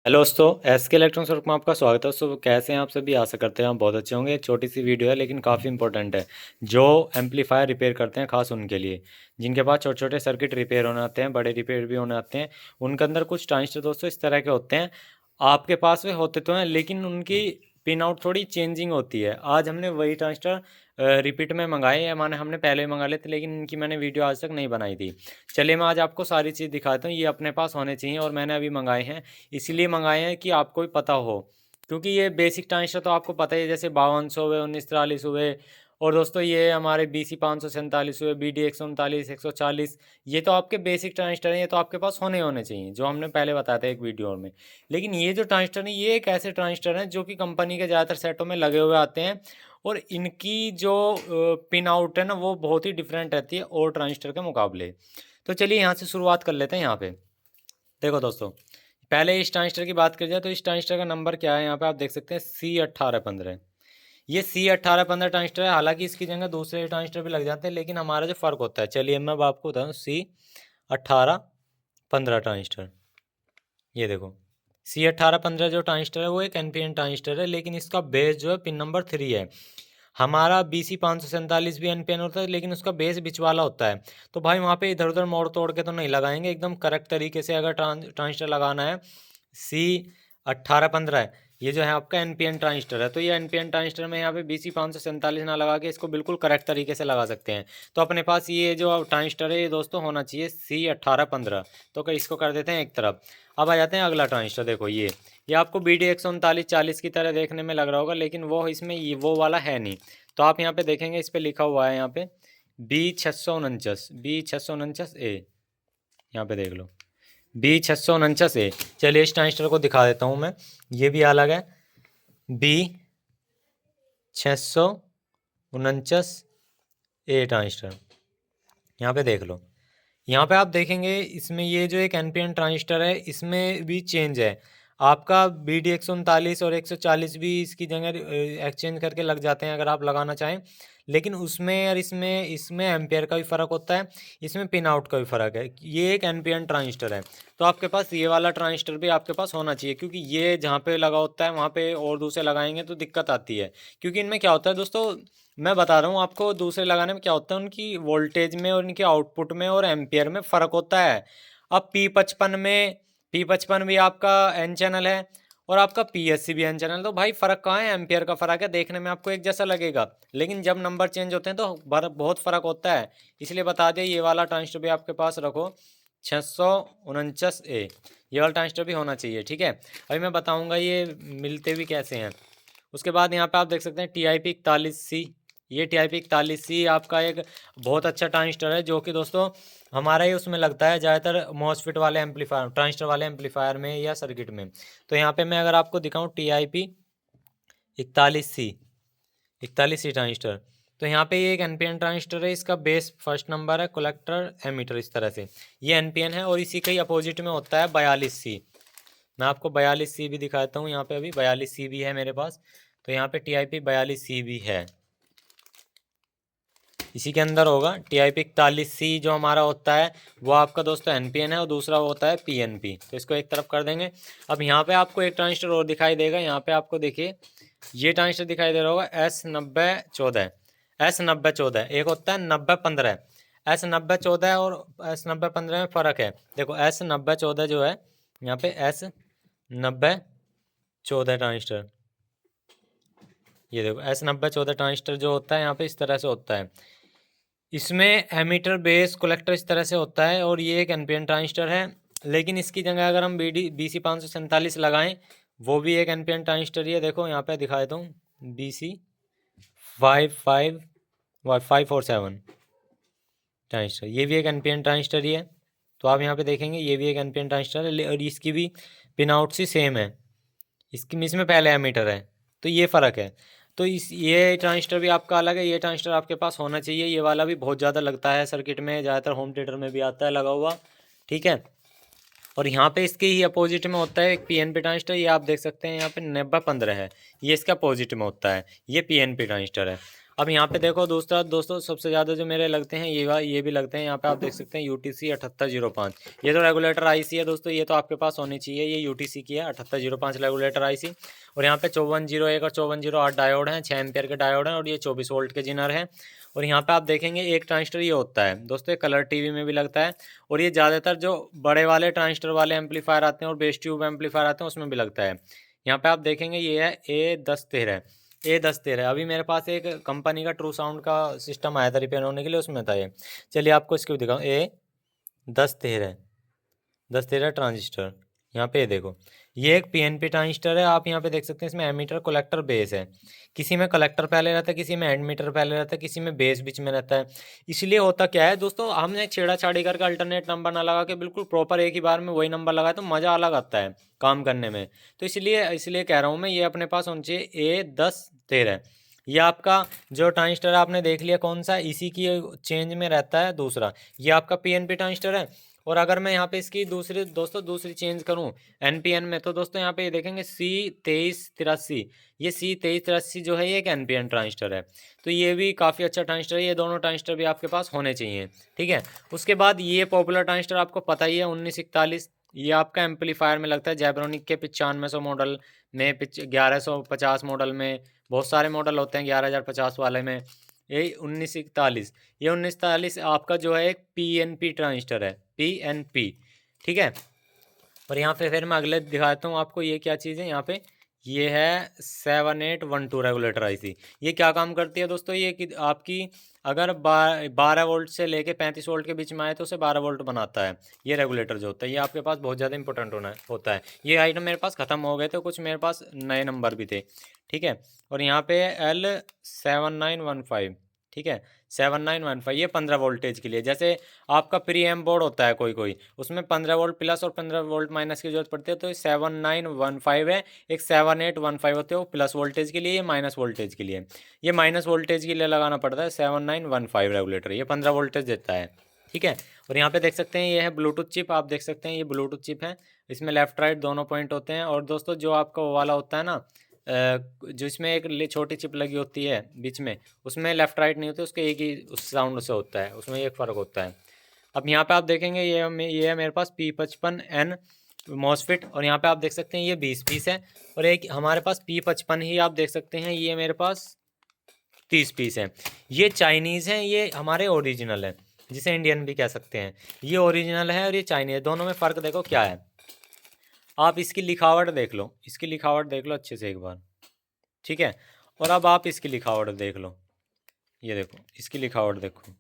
Hello दोस्तों, S के electronics work में आपका स्वागत है। दोस्तों कैसे हैं आप सभी? आशा करते हैं आप बहुत अच्छे होंगे। एक छोटी सी वीडियो है लेकिन काफ़ी इंपॉर्टेंट है। जो एम्पलीफायर रिपेयर करते हैं खास उनके लिए, जिनके पास छोटे छोटे सर्किट रिपेयर होने आते हैं, बड़े रिपेयर भी होने आते हैं, उनके अंदर कुछ ट्रांजिस्टर दोस्तों इस तरह के होते हैं। आपके पास वे होते तो हैं लेकिन उनकी पिन आउट थोड़ी चेंजिंग होती है। आज हमने वही ट्रांजिस्टर रिपीट में मंगाए हैं, माने हमने पहले मंगा लिए थे लेकिन इनकी मैंने वीडियो आज तक नहीं बनाई थी। चलिए मैं आज आपको सारी चीज़ दिखाता हूँ। ये अपने पास होने चाहिए और मैंने अभी मंगाए हैं, इसीलिए मंगाए हैं कि आपको भी पता हो। क्योंकि ये बेसिक ट्रांजिस्टर तो आपको पता ही है, जैसे 5200 हुए, 1943 हुए, और दोस्तों ये हमारे BC 547 हुए, BD 139, 140, ये तो आपके बेसिक ट्रांजिस्टर हैं। ये तो आपके पास होने ही होने चाहिए, जो हमने पहले बताया था एक वीडियो में। लेकिन ये जो ट्रांजिस्टर हैं, ये एक ऐसे ट्रांजिस्टर हैं जो कि कंपनी के ज़्यादातर सेटों में लगे हुए आते हैं, और इनकी जो पिन आउट है ना, वो बहुत ही डिफरेंट रहती है और ट्रांजिस्टर के मुकाबले। तो चलिए यहाँ से शुरुआत कर लेते हैं। यहाँ पे देखो दोस्तों, पहले इस ट्रांजिस्टर की बात की जाए तो इस ट्रांजिस्टर का नंबर क्या है, यहाँ पे आप देख सकते हैं C1815। ये C1815 ट्रांजिस्टर है। हालांकि इसकी जगह दूसरे ट्रांजिस्टर भी लग जाते हैं, लेकिन हमारा जो फ़र्क होता है, चलिए मैं अब आपको बताऊँ। C1815 ट्रांजिस्टर, ये देखो, C1815 जो ट्रांजिस्टर है वो एक NPN ट्रांजिस्टर है, लेकिन इसका बेस जो है पिन नंबर 3 है। हमारा BC 547 भी NPN होता है, लेकिन उसका बेस बिच वाला होता है। तो भाई वहाँ पे इधर उधर मोड़ तोड़ के तो नहीं लगाएंगे, एकदम करेक्ट तरीके से अगर ट्रांजिस्टर लगाना है। C1815 है, ये जो है आपका NPN ट्रांजिस्टर है। तो ये NPN ट्रांजिस्टर में यहाँ पे BC 547 ना लगा के इसको बिल्कुल करेक्ट तरीके से लगा सकते हैं। तो अपने पास ये जो ट्रांजिस्टर है ये दोस्तों होना चाहिए C1815। तो इसको कर देते हैं एक तरफ। अब आ जाते हैं अगला ट्रांजिस्टर। देखो ये आपको BD 13940 की तरह देखने में लग रहा होगा, लेकिन वो इसमें ये वो वाला है नहीं। तो आप यहाँ पे देखेंगे, इस पे लिखा हुआ है यहाँ पे B649A। यहाँ पे देख लो, B649A। चलिए इस ट्रांजिस्टर को दिखा देता हूँ मैं। ये भी अलग है, B649A ट्रांजिस्टर। यहाँ पे देख लो। यहाँ पे आप देखेंगे, इसमें ये जो एक NPN ट्रांजिस्टर है, इसमें भी चेंज है। आपका BD 139 और 140 भी इसकी जगह एक्सचेंज करके लग जाते हैं अगर आप लगाना चाहें। लेकिन उसमें और इसमें इसमें एम्पेयर का भी फ़र्क होता है, इसमें पिन आउट का भी फ़र्क है। ये एक NPN ट्रांजिस्टर है, तो आपके पास ये वाला ट्रांजिस्टर भी आपके पास होना चाहिए, क्योंकि ये जहाँ पे लगा होता है वहाँ पे और दूसरे लगाएंगे तो दिक्कत आती है। क्योंकि इनमें क्या होता है दोस्तों, मैं बता रहा हूँ आपको, दूसरे लगाने में क्या होता है, उनकी वोल्टेज में और इनके आउटपुट में और एम्पियर में फ़र्क होता है। अब P55 भी आपका एन चैनल है, और आपका PSC भी एन चैनल। तो भाई फ़र्क कहाँ है? एम्पियर का फ़र्क है। देखने में आपको एक जैसा लगेगा, लेकिन जब नंबर चेंज होते हैं तो बहुत फ़र्क होता है। इसलिए बता दें, ये वाला ट्रांजिस्टर भी आपके पास रखो, 649A। ये वाला ट्रांजिस्टर भी होना चाहिए, ठीक है। अभी मैं बताऊँगा ये मिलते भी कैसे हैं। उसके बाद यहाँ पे आप देख सकते हैं TIP41C। ये TIP41C आपका एक बहुत अच्छा ट्रांजिस्टर है, जो कि दोस्तों हमारा ही उसमें लगता है ज़्यादातर मॉसफेट वाले एम्पलीफायर, ट्रांजिस्टर वाले एम्पलीफायर में या सर्किट में। तो यहाँ पे मैं अगर आपको दिखाऊँ TIP41C ट्रांजिस्टर, तो यहाँ पे ये एक NPN ट्रांजिस्टर है। इसका बेस फर्स्ट नंबर है, कलेक्टर एमीटर इस तरह से, ये NPN है। और इसी के ही अपोजिट में होता है 42C। मैं आपको 42C भी दिखाता हूँ। यहाँ पे अभी 42C भी है मेरे पास, तो यहाँ पे TIP42C भी है, इसी के अंदर होगा। TIP41C जो हमारा होता है वो आपका दोस्तों NPN है, और दूसरा होता है PNP। तो इसको एक तरफ कर देंगे। अब यहाँ पे आपको एक ट्रांजिस्टर और दिखाई देगा। यहाँ पे आपको देखिए, ये ट्रांजिस्टर दिखाई दे रहा होगा, S9014। एक होता है 9015। S9014 और S9015 में फ़र्क है। देखो S9014 जो है, यहाँ पे S9014 ट्रांजिस्टर, ये देखो S9014 ट्रांजिस्टर जो होता है यहाँ पे इस तरह से होता है। इसमें एमीटर बेस कलेक्टर इस तरह से होता है, और ये एक NPN ट्रांजिस्टर है। लेकिन इसकी जगह अगर हम BC 547 लगाएं, वो भी एक NPN ट्रांजिस्टर ही है। देखो यहाँ पे दिखा देता हूँ, BC 547 ट्रांजिस्टर, ये भी एक NPN ट्रांजिस्टर ही है। तो आप यहाँ पे देखेंगे, ये भी एक NPN ट्रांजिस्टर है, और इसकी भी पिन आउट सी सेम है। इसमें पहले एमीटर है, तो ये फ़र्क है। तो ये ट्रांजिस्टर भी आपका अलग है। ये ट्रांजिस्टर आपके पास होना चाहिए। ये वाला भी बहुत ज़्यादा लगता है सर्किट में, ज़्यादातर होम थिएटर में भी आता है लगा हुआ, ठीक है। और यहाँ पे इसके ही अपोजिट में होता है एक PNP ट्रांजिस्टर। ये आप देख सकते हैं यहाँ पे 9015 है, ये इसका अपोजिट में होता है, ये PNP ट्रांजिस्टर है। अब यहाँ पे देखो दूसरा दोस्तों सबसे ज़्यादा जो मेरे लगते हैं ये भी लगते हैं। यहाँ पे आप देख सकते हैं UTC 7805, ये तो रेगुलेटर IC है दोस्तों, ये तो आपके पास होनी चाहिए। ये UTC की है 7805 रेगुलेटर IC। और यहाँ पे 5401 और 5408 डायोड हैं, 6 एम्पियर के डायोड हैं और ये 24 वोल्ट के जिनर हैं। और यहाँ पे आप देखेंगे एक ट्रांजिस्टर ये होता है दोस्तों, ये कलर टीवी में भी लगता है और ये ज़्यादातर जो बड़े वाले ट्रांजिस्टर वाले एम्पलीफायर आते हैं और बेस ट्यूब एम्पलीफायर आते हैं उसमें भी लगता है। यहाँ पे आप देखेंगे ये है A1013। अभी मेरे पास एक कंपनी का ट्रू साउंड का सिस्टम आया था रिपेयर होने के लिए, उसमें था ये। चलिए आपको इसको दिखाऊँ। A1013 ट्रांजिस्टर, यहाँ पे देखो ये एक PNP ट्रांजिस्टर है। आप यहाँ पे देख सकते हैं इसमें एमीटर कलेक्टर बेस है। किसी में कलेक्टर पहले रहता है, किसी में एमीटर पहले रहता है, किसी में बेस बीच में रहता है। इसलिए होता क्या है दोस्तों, हमने छेड़ा-छाड़ी करके अल्टरनेट नंबर ना लगा के बिल्कुल प्रॉपर एक ही बार में वही नंबर लगाए तो मज़ा अलग आता है काम करने में। तो इसलिए कह रहा हूँ मैं, ये अपने पास होना चाहिए A1013। ये आपका जो ट्रांजिस्टर आपने देख लिया कौन सा, इसी की चेंज में रहता है दूसरा। ये आपका PNP ट्रांजिस्टर है। और अगर मैं यहाँ पे इसकी दूसरी चेंज करूँ NPN में, तो दोस्तों यहाँ पे देखेंगे C2383। ये C2383 जो है ये एक NPN ट्रांजिस्टर है। तो ये भी काफ़ी अच्छा ट्रांजिस्टर है। ये दोनों ट्रांजिस्टर भी आपके पास होने चाहिए, ठीक है। उसके बाद ये पॉपुलर ट्रांजिस्टर आपको पता ही है 1941। ये आपका एम्पलीफायर में लगता है जैब्रोनिक के 9500 मॉडल में, 1150 मॉडल में, बहुत सारे मॉडल होते हैं 11050 वाले में। ये 1941 आपका जो है एक PNP ट्रांजिस्टर है, PNP, ठीक है। और यहाँ पे फिर मैं अगले दिखाता हूँ आपको, ये क्या चीज़ है यहाँ पे। ये है 7812 रेगुलेटर IC। ये क्या काम करती है दोस्तों, ये कि आपकी अगर 12 वोल्ट से लेके 35 वोल्ट के बीच में आए तो उसे 12 वोल्ट बनाता है। ये रेगुलेटर जो होता है ये आपके पास बहुत ज़्यादा इंपॉर्टेंट होता है। ये आइटम मेरे पास ख़त्म हो गए थे, कुछ मेरे पास नए नंबर भी थे, ठीक है। और यहाँ पे L7915, ठीक है, 7915, ये 15 वोल्टेज के लिए। जैसे आपका प्री एम बोर्ड होता है कोई उसमें 15 वोल्ट प्लस और 15 वोल्ट माइनस की जरूरत पड़ती है, तो ये 7915 है। एक 7815 होते हैं वो प्लस वोल्टेज के लिए, ये माइनस वोल्टेज के लिए। ये माइनस वोल्टेज के लिए लगाना पड़ता है 7915 रेगुलेटर, ये 15 वोल्टेज देता है, ठीक है। और यहाँ पे देख सकते हैं ये है ब्लूटूथ चिप, आप देख सकते हैं ये ब्लूटूथ चिप है। इसमें लेफ्ट राइट दोनों पॉइंट होते हैं। और दोस्तों जो आपका वो वाला होता है ना, जो इसमें एक छोटी चिप लगी होती है बीच में, उसमें लेफ्ट राइट नहीं होते, उसके एक ही उस साउंड से होता है, उसमें एक फ़र्क होता है। अब यहाँ पे आप देखेंगे ये है मेरे पास P55N मॉसफेट। और यहाँ पे आप देख सकते हैं ये 20 पीस है। और एक हमारे पास P55 ही आप देख सकते हैं, ये मेरे पास 30 पीस है। ये चाइनीज़ हैं, ये हमारे ओरिजिनल है, जिसे इंडियन भी कह सकते हैं। ये ओरिजिनल है और ये चाइनीज़ है, दोनों में फ़र्क देखो क्या है। आप इसकी लिखावट देख लो, इसकी लिखावट देख लो अच्छे से एक बार, ठीक है। और अब आप इसकी लिखावट देख लो, ये देखो इसकी लिखावट देखो,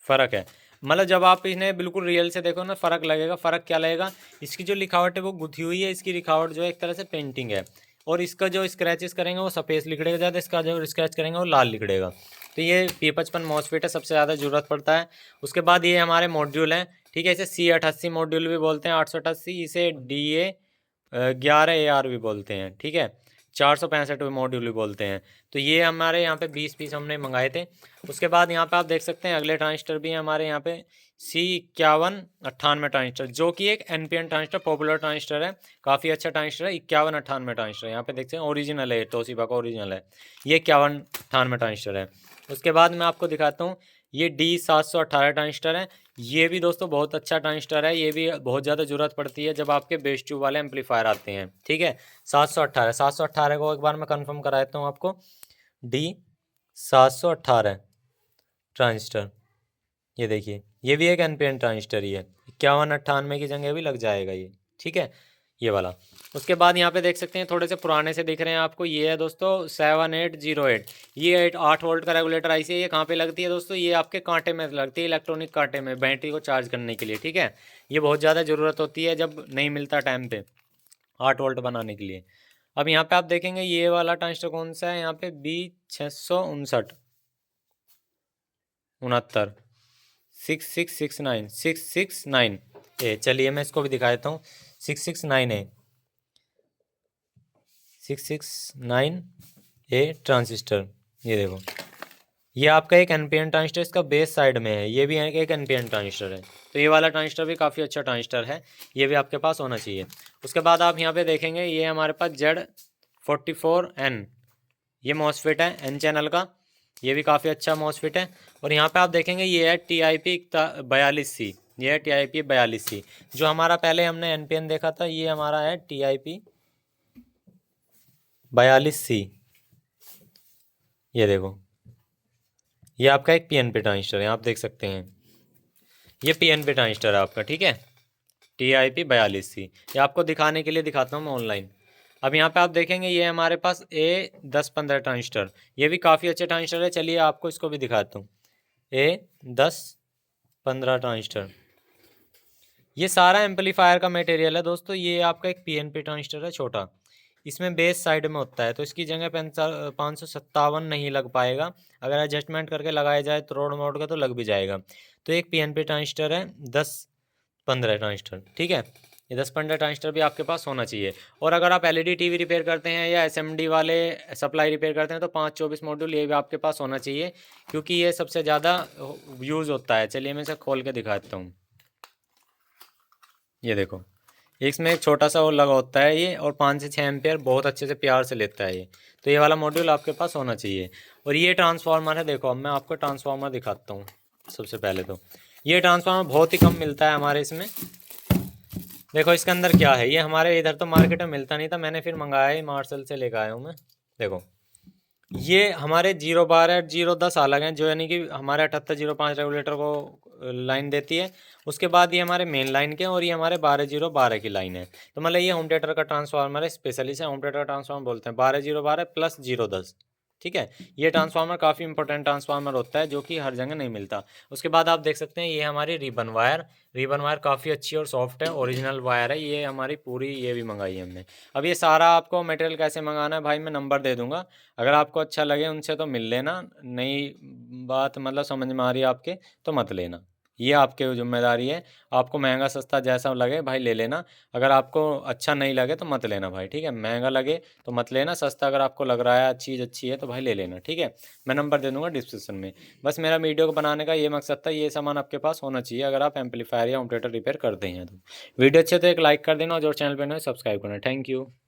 फ़र्क है। मतलब जब आप इन्हें बिल्कुल रियल से देखो ना, फ़र्क लगेगा। फ़र्क क्या लगेगा, इसकी जो लिखावट है वो गुथी हुई है, इसकी लिखावट जो है एक तरह से पेंटिंग है। और इसका जो स्क्रैचेस करेंगे वो सफ़ेद लिखड़ेगा ज़्यादा, इसका जो स्क्रैच करेंगे वो लाल लिखड़ेगा। तो ये P55 मॉसफेट है, सबसे ज़्यादा ज़रूरत पड़ता है। उसके बाद ये हमारे मॉड्यूल हैं, ठीक है। इसे C88 मॉड्यूल भी बोलते हैं, 888, इसे DA 11AR भी बोलते हैं, ठीक है। 465 मॉड्यूल भी बोलते हैं। तो ये हमारे यहाँ पे 20 पीस हमने मंगाए थे। उसके बाद यहाँ पे आप देख सकते हैं अगले ट्रांजिस्टर भी हैं हमारे यहाँ पे, C5198 ट्रांजिस्टर, जो कि एक NPN ट्रांजिस्टर पॉपुलर ट्रांजिस्टर है, काफ़ी अच्छा ट्रांजिस्टर है। 5198 ट्रांजिस्टर यहाँ पे देखते हैं, ओरिजिनल है, तोशिबा का ओरिजिनल है, ये 5198 ट्रांजिस्टर है। उसके बाद मैं आपको दिखाता हूँ ये D718 ट्रांजिस्टर है। ये भी दोस्तों बहुत अच्छा ट्रांजिस्टर है, ये भी बहुत ज़्यादा ज़रूरत पड़ती है जब आपके बेस ट्यूब वाले एम्पलीफायर आते हैं, ठीक है। 718 को एक बार मैं कंफर्म करा देता हूँ आपको, D718 ट्रांजिस्टर, ये देखिए ये भी एक NPN ट्रांजिस्टर ही है। 5198 की जगह भी लग जाएगा ये, ठीक है, ये वाला। उसके बाद यहाँ पे देख सकते हैं थोड़े से पुराने से दिख रहे हैं आपको, ये है दोस्तों 7808। ये 8 वोल्ट का रेगुलेटर IC है। ये कहाँ पे लगती है दोस्तों, ये आपके कांटे में लगती है, इलेक्ट्रॉनिक कांटे में, बैटरी को चार्ज करने के लिए, ठीक है। ये बहुत ज़्यादा ज़रूरत होती है जब नहीं मिलता टाइम पे 8 वोल्ट बनाने के लिए। अब यहाँ पे आप देखेंगे ये वाला ट्रांजिस्टर कौन सा है, यहाँ पे B659 669 ए। चलिए मैं इसको भी दिखा देता हूँ, 669 ट्रांजिस्टर, ये देखो ये आपका एक NPN ट्रांजिस्टर, इसका बेस साइड में है, ये भी एक NPN ट्रांजिस्टर है। तो ये वाला ट्रांजिस्टर भी काफ़ी अच्छा ट्रांजिस्टर है, ये भी आपके पास होना चाहिए। उसके बाद आप यहाँ पे देखेंगे ये हमारे पास Z44N, ये मॉसफेट है N चैनल का। ये भी काफ़ी अच्छा मॉसफिट है। और यहाँ पे आप देखेंगे ये है TIP 42C, ये है TIP 42C। जो हमारा पहले हमने NPN देखा था, ये हमारा है TIP 42C। ये देखो, ये आपका एक PNP ट्रांजिस्टर है, आप देख सकते हैं, ये PNP ट्रांजिस्टर है आपका, ठीक है, TIP 42C। ये आपको दिखाने के लिए दिखाता हूँ मैं ऑनलाइन। अब यहाँ पे आप देखेंगे ये हमारे पास A1015 ट्रांजिस्टर, ये भी काफ़ी अच्छे ट्रांजिस्टर है। चलिए आपको इसको भी दिखाता हूँ, A1015 ट्रांजिस्टर। ये सारा एम्पलीफायर का मटेरियल है दोस्तों। ये आपका एक PNP ट्रांजिस्टर है छोटा, इसमें बेस साइड में होता है, तो इसकी जगह 557 नहीं लग पाएगा। अगर एडजस्टमेंट करके लगाया जाए तो रोड मोड का तो लग भी जाएगा। तो एक PNP ट्रांजिस्टर है 10-15 ट्रांजिस्टर, ठीक है। ये 10-15 ट्रांजिस्टर भी आपके पास होना चाहिए। और अगर आप LED TV रिपेयर करते हैं या SMD वाले सप्लाई रिपेयर करते हैं तो 524 मॉड्यूल ये भी आपके पास होना चाहिए, क्योंकि ये सबसे ज़्यादा यूज़ होता है। चलिए मैं इसे खोल के दिखाता हूँ। ये देखो, इसमें एक छोटा सा और लगा होता है ये, और 5 से 6 एम्पियर बहुत अच्छे से प्यार से लेता है ये। तो ये वाला मॉड्यूल आपके पास होना चाहिए। और ये ट्रांसफार्मर है, देखो अब मैं आपको ट्रांसफार्मर दिखाता हूँ। सबसे पहले तो ये ट्रांसफार्मर बहुत ही कम मिलता है हमारे इसमें। देखो इसके अंदर क्या है, ये हमारे इधर तो मार्केट में मिलता नहीं था, मैंने फिर मंगाया ही, मार्शल से लेकर आया हूँ मैं। देखो ये हमारे 012 010 अलग हैं, जो यानी कि हमारे 7805 रेगुलेटर को लाइन देती है। उसके बाद ये हमारे मेन लाइन के हैं, और ये हमारे 12012 की लाइन है। तो मतलब ये होम थिएटर का ट्रांसफार्मर है, स्पेशली से होम थिएटर का ट्रांसफार्मर बोलते हैं, 12012 प्लस 010, ठीक है। ये ट्रांसफार्मर काफ़ी इंपॉर्टेंट ट्रांसफार्मर होता है, जो कि हर जगह नहीं मिलता। उसके बाद आप देख सकते हैं ये हमारी रिबन वायर काफ़ी अच्छी और सॉफ्ट है, ओरिजिनल वायर है ये हमारी पूरी, ये भी मंगाई है हमने। अब ये सारा आपको मटेरियल कैसे मंगाना है भाई, मैं नंबर दे दूंगा, अगर आपको अच्छा लगे उनसे तो मिल लेना, नहीं बात मतलब समझ में आ रही है आपके तो मत लेना, ये आपके जिम्मेदारी है। आपको महंगा सस्ता जैसा लगे भाई ले लेना, अगर आपको अच्छा नहीं लगे तो मत लेना भाई, ठीक है। महंगा लगे तो मत लेना, सस्ता अगर आपको लग रहा है चीज़ अच्छी है तो भाई ले लेना, ठीक है। मैं नंबर दे दूंगा डिस्क्रिप्शन में। बस मेरा वीडियो को बनाने का ये मकसद था, ये सामान आपके पास होना चाहिए अगर आप एम्पलीफायर या होम थिएटर रिपेयर करते हैं तो। वीडियो अच्छे तो एक लाइक कर देना, और जो चैनल पर नहीं सब्सक्राइब करना। Thank you.